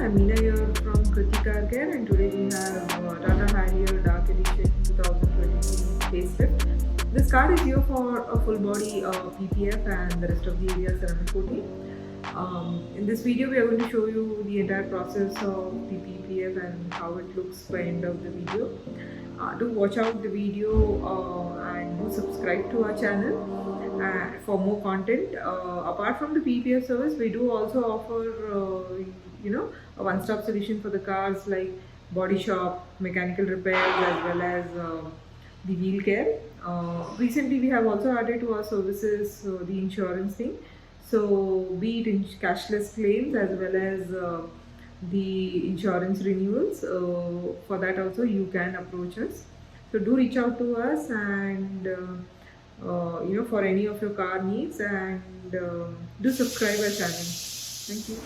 I'm Meena here from Krithi Car Care, and today we have TATA Harrier Dark Edition 2023 facelift. This car is here for a full body PPF and the rest of the area ceramic coating. In this video, we are going to show you the entire process of the PPF and how it looks by end of the video. Do watch out the video and do subscribe to our channel for more content. Apart from the PPF service, we do also offer a one-stop solution for the cars like body shop, mechanical repairs, as well as the wheel care. Recently we have also added to our services the insurance thing, so be it in cashless claims as well as the insurance renewals. For that also you can approach us, so do reach out to us and for any of your car needs, and do subscribe our channel. Thank you.